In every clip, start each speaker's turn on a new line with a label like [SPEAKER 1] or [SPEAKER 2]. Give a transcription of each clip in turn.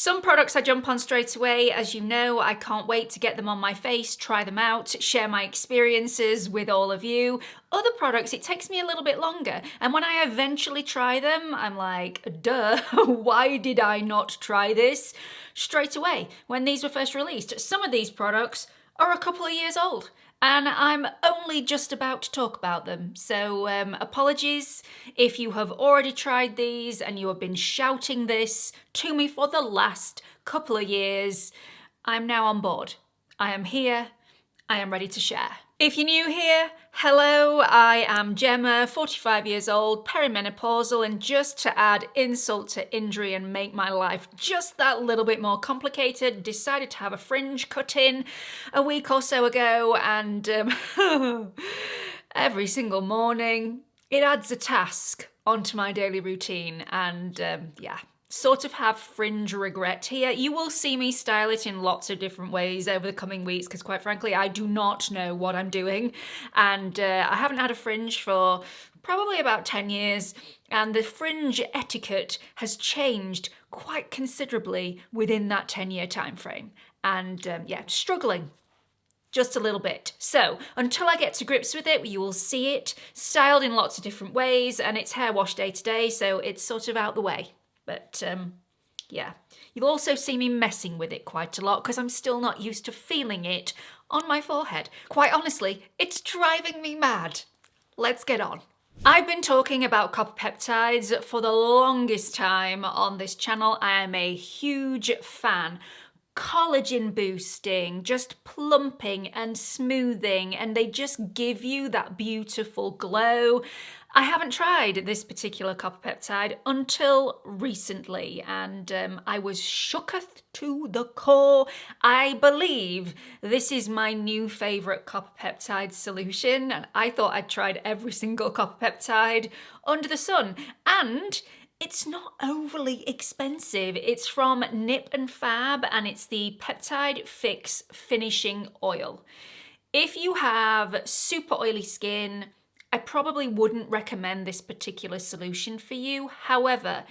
[SPEAKER 1] Some products I jump on straight away. As you know, I can't wait to get them on my face, try them out, share my experiences with all of you. Other products, it takes me a little bit longer. And when I eventually try them, I'm like, duh, why did I not try this straight away when these were first released? Some of these products are a couple of years old, and I'm only just about to talk about them. So apologies if you have already tried these and you have been shouting this to me for the last couple of years. I'm now on board. I am here. I am ready to share. If you're new here, hello, I am Gemma, 45 years old, perimenopausal, and just to add insult to injury and make my life just that little bit more complicated, decided to have a fringe cut in a week or so ago, and every single morning it adds a task onto my daily routine, and yeah. Sort of have fringe regret here. You will see me style it in lots of different ways over the coming weeks because quite frankly I do not know what I'm doing, and I haven't had a fringe for probably about 10 years, and the fringe etiquette has changed quite considerably within that 10-year time frame, and yeah, struggling just a little bit. So until I get to grips with it, you will see it styled in lots of different ways, and it's hair wash day to day, so it's sort of out the way. But yeah, you'll also see me messing with it quite a lot because I'm still not used to feeling it on my forehead. Quite honestly, it's driving me mad. Let's get on. I've been talking about copper peptides for the longest time on this channel. I am a huge fan. Collagen boosting, just plumping and smoothing, and they just give you that beautiful glow. I haven't tried this particular copper peptide until recently, and I was shooketh to the core. I believe this is my new favourite copper peptide solution, and I thought I'd tried every single copper peptide under the sun, and it's not overly expensive. It's from Nip and Fab, and it's the Peptide Fix Finishing Oil. If you have super oily skin, I probably wouldn't recommend this particular solution for you. However,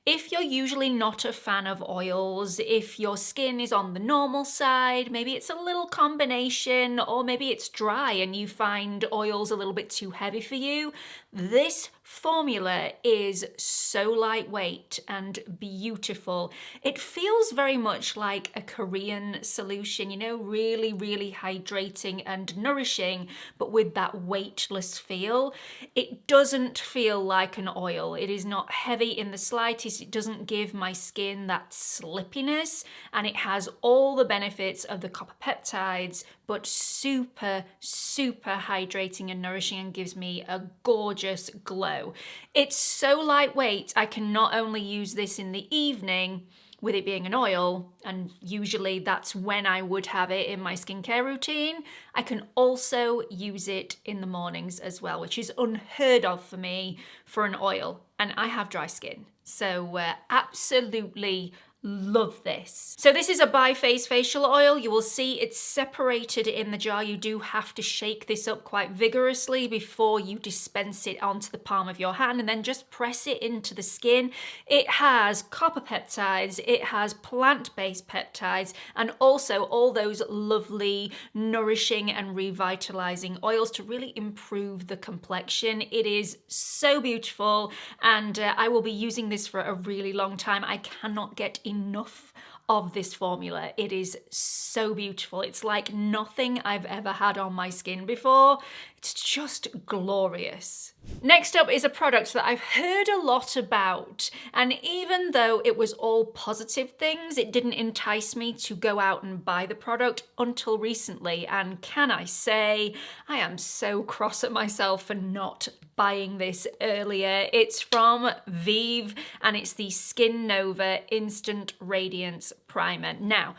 [SPEAKER 1] if you're usually not a fan of oils, if your skin is on the normal side, maybe it's a little combination, or maybe it's dry and you find oils a little bit too heavy for you, this formula is so lightweight and beautiful. It feels very much like a Korean solution, you know, really, really hydrating and nourishing, but with that weightless feel. It doesn't feel like an oil. It is not heavy in the slightest. It doesn't give my skin that slippiness, and it has all the benefits of the copper peptides, but super, super hydrating and nourishing, and gives me a gorgeous glow. It's so lightweight, I can not only use this in the evening with it being an oil, and usually that's when I would have it in my skincare routine, I can also use it in the mornings as well, which is unheard of for me for an oil, and I have dry skin. So absolutely love this. So this is a bi-phase facial oil. You will see it's separated in the jar. You do have to shake this up quite vigorously before you dispense it onto the palm of your hand, and then just press it into the skin. It has copper peptides, it has plant-based peptides, and also all those lovely nourishing and revitalizing oils to really improve the complexion. It is so beautiful, and I will be using this for a really long time. I cannot get enough of this formula. It is so beautiful. It's like nothing I've ever had on my skin before. It's just glorious. Next up is a product that I've heard a lot about, and even though it was all positive things, it didn't entice me to go out and buy the product until recently. And can I say, I am so cross at myself for not buying this earlier. It's from Vive, and it's the Skin Nova Instant Radiance Primer. Now,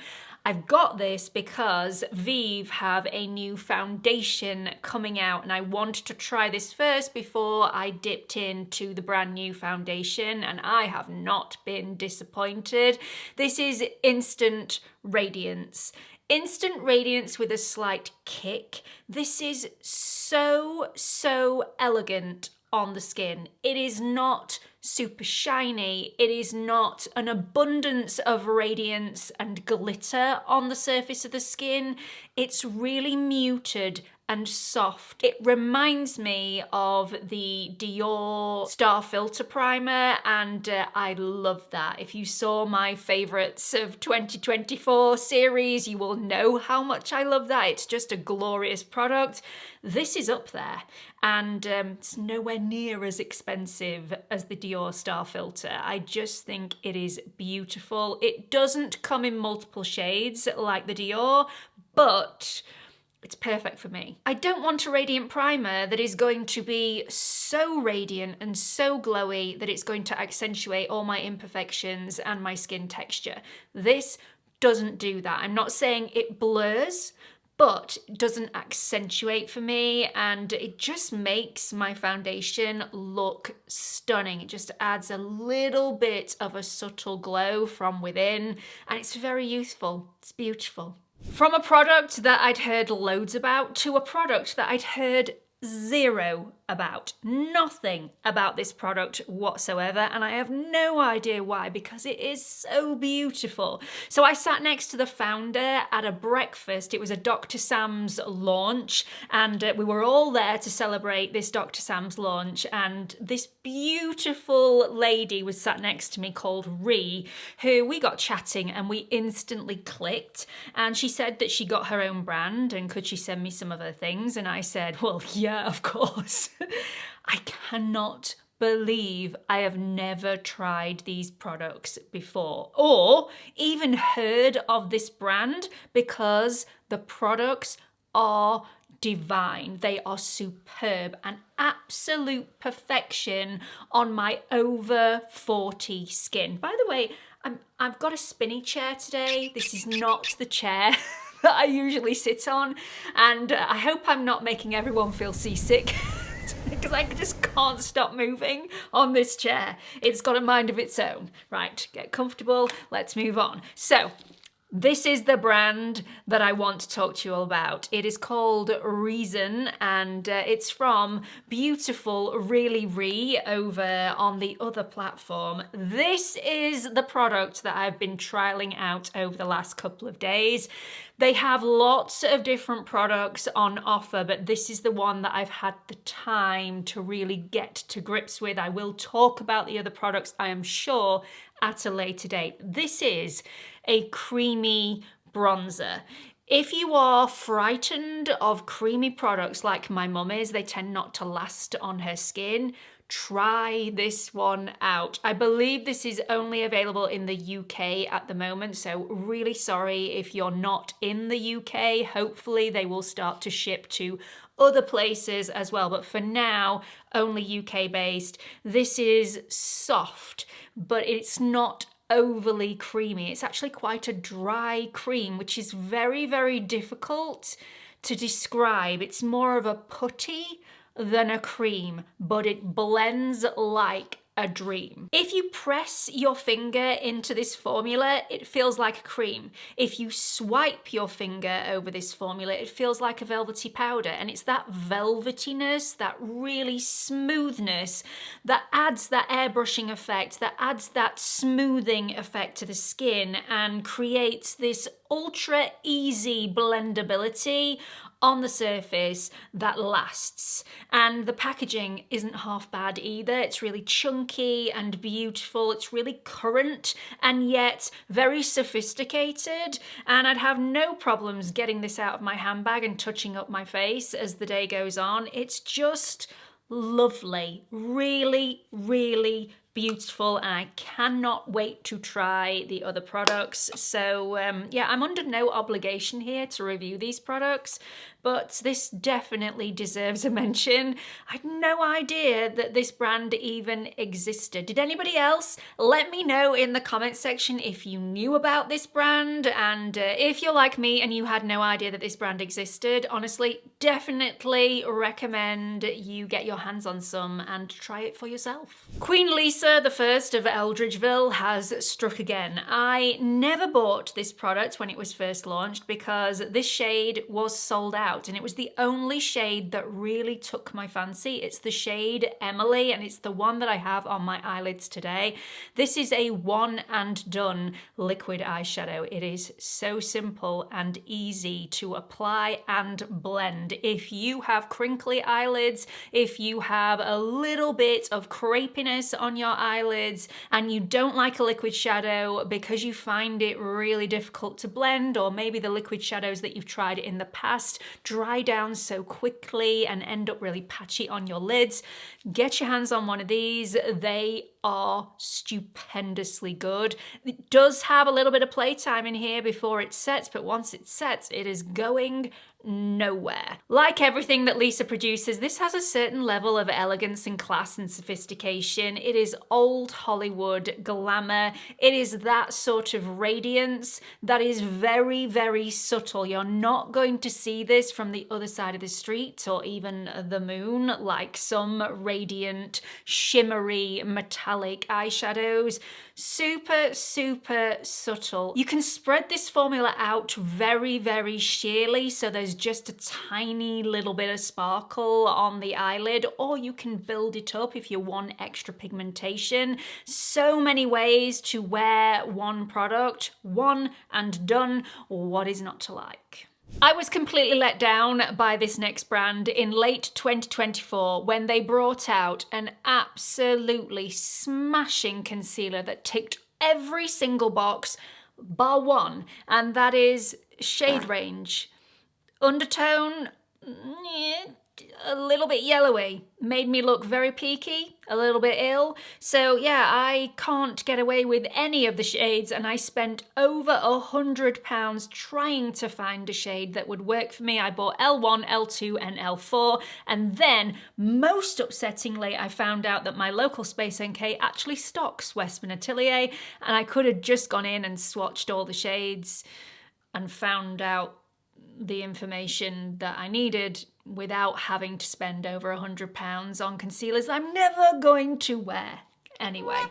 [SPEAKER 1] I've got this because Vive have a new foundation coming out, and I wanted to try this first before I dipped into the brand new foundation, and I have not been disappointed. This is Instant Radiance. Instant radiance with a slight kick. This is so elegant on the skin. It is not super shiny. It is not an abundance of radiance and glitter on the surface of the skin. It's really muted and soft. It reminds me of the Dior Star Filter Primer, and I love that. If you saw my favorites of 2024 series, you will know how much I love that. It's just a glorious product. This is up there, and it's nowhere near as expensive as the Dior Star Filter. I just think it is beautiful. It doesn't come in multiple shades like the Dior, but it's perfect for me. I don't want a radiant primer that is going to be so radiant and so glowy that it's going to accentuate all my imperfections and my skin texture. This doesn't do that. I'm not saying it blurs, but it doesn't accentuate for me, and it just makes my foundation look stunning. It just adds a little bit of a subtle glow from within, and it's very youthful. It's beautiful. From a product that I'd heard loads about to a product that I'd heard zero about. Nothing about this product whatsoever, and I have no idea why, because it is so beautiful. So I sat next to the founder at a breakfast. It was a Dr. Sam's launch, and we were all there to celebrate this Dr. Sam's launch, and this beautiful lady was sat next to me called Ree, who we got chatting and we instantly clicked, and she said that she got her own brand and could she send me some of her things, and I said, well, yeah, of course. I cannot believe I have never tried these products before or even heard of this brand, because the products are divine. They are superb and absolute perfection on my over 40 skin. By the way, I've got a spinny chair today. This is not the chair that I usually sit on, and I hope I'm not making everyone feel seasick because I just can't stop moving on this chair. It's got a mind of its own. Right, get comfortable, let's move on. So, this is the brand that I want to talk to you all about. It is called Reason, and it's from beautiful Really Ree over on the other platform. This is the product that I've been trialing out over the last couple of days. They have lots of different products on offer, but this is the one that I've had the time to really get to grips with. I will talk about the other products, I am sure, at a later date. This is a creamy bronzer. If you are frightened of creamy products like my mum is, they tend not to last on her skin, try this one out. I believe this is only available in the UK at the moment, so really sorry if you're not in the UK. Hopefully they will start to ship to other places as well, but for now, only UK based. This is soft, but it's not overly creamy. It's actually quite a dry cream, which is very, very difficult to describe. It's more of a putty than a cream, but it blends like a dream. If you press your finger into this formula, it feels like a cream. If you swipe your finger over this formula, it feels like a velvety powder, and it's that velvetiness, that really smoothness that adds that airbrushing effect, that adds that smoothing effect to the skin and creates this ultra easy blendability on the surface that lasts. And the packaging isn't half bad either. It's really chunky and beautiful. It's really current and yet very sophisticated. And I'd have no problems getting this out of my handbag and touching up my face as the day goes on. It's just lovely. Really, really beautiful, and I cannot wait to try the other products. So yeah, I'm under no obligation here to review these products, but this definitely deserves a mention. I had no idea that this brand even existed. Did anybody else? Let me know in the comment section if you knew about this brand, and if you're like me and you had no idea that this brand existed. Honestly, definitely recommend you get your hands on some and try it for yourself. Queen Lisa Melissa the First of Eldridgeville has struck again. I never bought this product when it was first launched because this shade was sold out, and it was the only shade that really took my fancy. It's the shade Emily, and it's the one that I have on my eyelids today. This is a one and done liquid eyeshadow. It is so simple and easy to apply and blend. If you have crinkly eyelids, if you have a little bit of crepiness on your eyelids and you don't like a liquid shadow because you find it really difficult to blend, or maybe the liquid shadows that you've tried in the past dry down so quickly and end up really patchy on your lids, get your hands on one of these. They are stupendously good. It does have a little bit of playtime in here before it sets, but once it sets, it is going nowhere. Like everything that Lisa produces, this has a certain level of elegance and class and sophistication. It is old Hollywood glamour. It is that sort of radiance that is very, very subtle. You're not going to see this from the other side of the street or even the moon like some radiant, shimmery, metallic eyeshadows. Super, super subtle. You can spread this formula out very, very sheerly, so there's just a tiny little bit of sparkle on the eyelid, or you can build it up if you want extra pigmentation. So many ways to wear one product, one and done. What is not to like? I was completely let down by this next brand in late 2024 when they brought out an absolutely smashing concealer that ticked every single box bar one, and that is shade range. Undertone, a little bit yellowy, made me look very peaky, a little bit ill. So yeah, I can't get away with any of the shades, and I spent over £100 trying to find a shade that would work for me. I bought L1, L2 and L4, and then, most upsettingly, I found out that my local Space NK actually stocks Westman Atelier, and I could have just gone in and swatched all the shades and found out the information that I needed without having to spend over £100 on concealers I'm never going to wear. Anyway,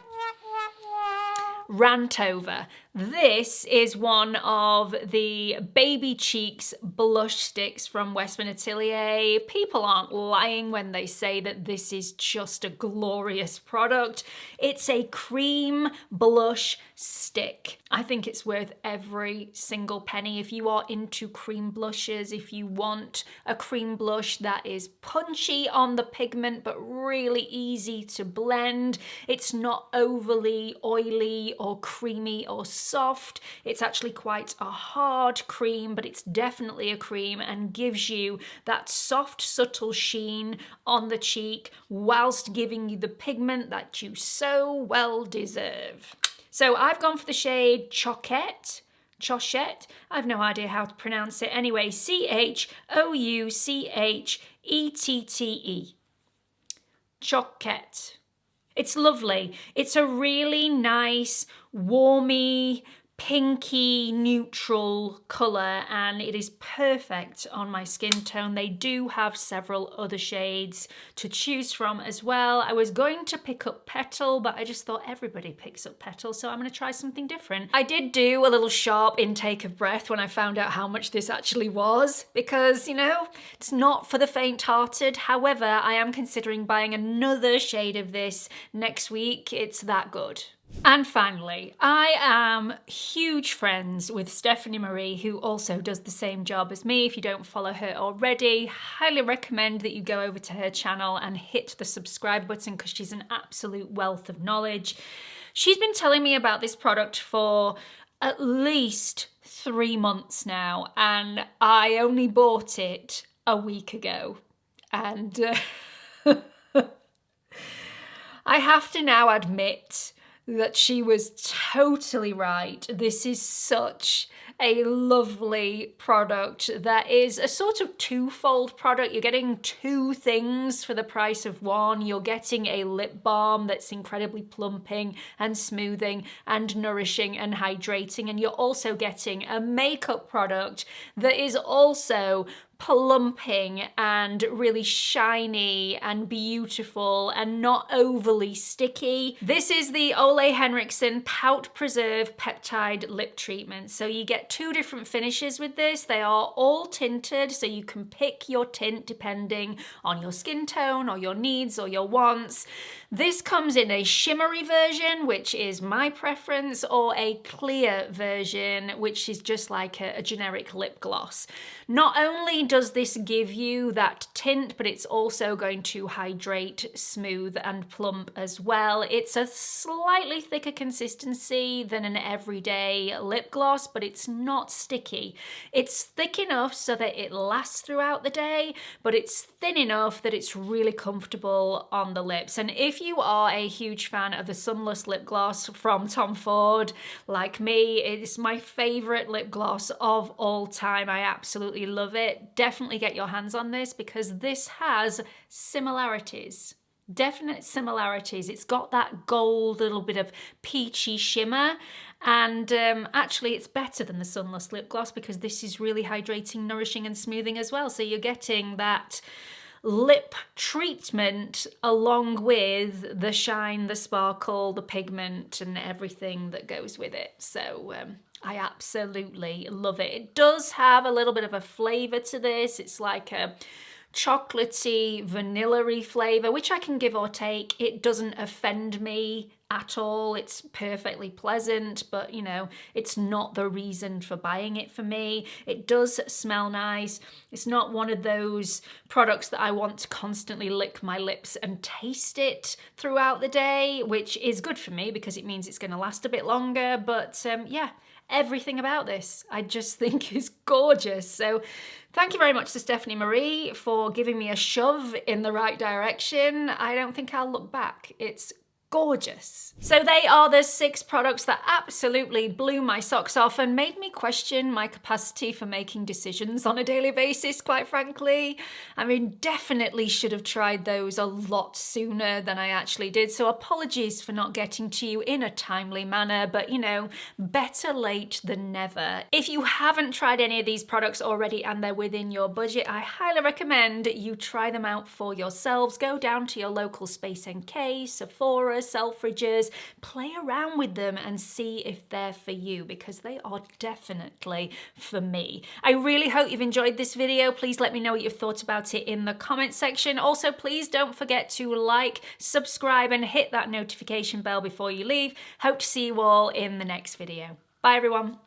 [SPEAKER 1] rant over. This is one of the Baby Cheeks blush sticks from Westman Atelier. People aren't lying when they say that this is just a glorious product. It's a cream blush stick. I think it's worth every single penny. If you are into cream blushes, if you want a cream blush that is punchy on the pigment but really easy to blend, it's not overly oily or creamy or soft. It's actually quite a hard cream, but it's definitely a cream and gives you that soft, subtle sheen on the cheek whilst giving you the pigment that you so well deserve. So I've gone for the shade Chochette. I have no idea how to pronounce it. Anyway, Chouchette. Chochette. It's lovely. It's a really nice, warmy, pinky, neutral colour, and it is perfect on my skin tone. They do have several other shades to choose from as well. I was going to pick up Petal, but I just thought everybody picks up Petal, so I'm going to try something different. I did do a little sharp intake of breath when I found out how much this actually was, because, you know, it's not for the faint-hearted. However, I am considering buying another shade of this next week. It's that good. And finally, I am huge friends with Stephanie Marie, who also does the same job as me. If you don't follow her already, highly recommend that you go over to her channel and hit the subscribe button because she's an absolute wealth of knowledge. She's been telling me about this product for at least 3 months now, and I only bought it a week ago. And I have to now admit that she was totally right. This is such a lovely product that is a sort of twofold product. You're getting two things for the price of one. You're getting a lip balm that's incredibly plumping and smoothing and nourishing and hydrating, and you're also getting a makeup product that is also plumping and really shiny and beautiful and not overly sticky. This is the Ole Henriksen Pout Preserve Peptide Lip Treatment. So you get 2 different finishes with this. They are all tinted, so you can pick your tint depending on your skin tone or your needs or your wants. This comes in a shimmery version, which is my preference, or a clear version, which is just like a generic lip gloss. Not only does this give you that tint, but it's also going to hydrate, smooth and plump as well. It's a slightly thicker consistency than an everyday lip gloss, but it's not sticky. It's thick enough so that it lasts throughout the day, but it's thin enough that it's really comfortable on the lips. And if you are a huge fan of the Sunless lip gloss from Tom Ford, like me, it's my favorite lip gloss of all time. I absolutely love it. Definitely get your hands on this because this has similarities. Definite similarities. It's got that gold, little bit of peachy shimmer, and actually it's better than the Sunless lip gloss because this is really hydrating, nourishing and smoothing as well. So you're getting that lip treatment along with the shine, the sparkle, the pigment and everything that goes with it. So I absolutely love it. It does have a little bit of a flavour to this. It's like a chocolatey, vanilla-y flavour, which I can give or take. It doesn't offend me at all. It's perfectly pleasant, but you know, it's not the reason for buying it for me. It does smell nice. It's not one of those products that I want to constantly lick my lips and taste it throughout the day, which is good for me because it means it's going to last a bit longer. But yeah, everything about this I just think is gorgeous. So thank you very much to Stephanie Marie for giving me a shove in the right direction. I don't think I'll look back. It's gorgeous. So they are the 6 products that absolutely blew my socks off and made me question my capacity for making decisions on a daily basis, quite frankly. I mean, definitely should have tried those a lot sooner than I actually did. So apologies for not getting to you in a timely manner, but you know, better late than never. If you haven't tried any of these products already and they're within your budget, I highly recommend you try them out for yourselves. Go down to your local Space NK, Sephora, Selfridges, play around with them and see if they're for you because they are definitely for me. I really hope you've enjoyed this video. Please let me know what you've thought about it in the comment section. Also, please don't forget to like, subscribe and hit that notification bell before you leave. Hope to see you all in the next video. Bye everyone.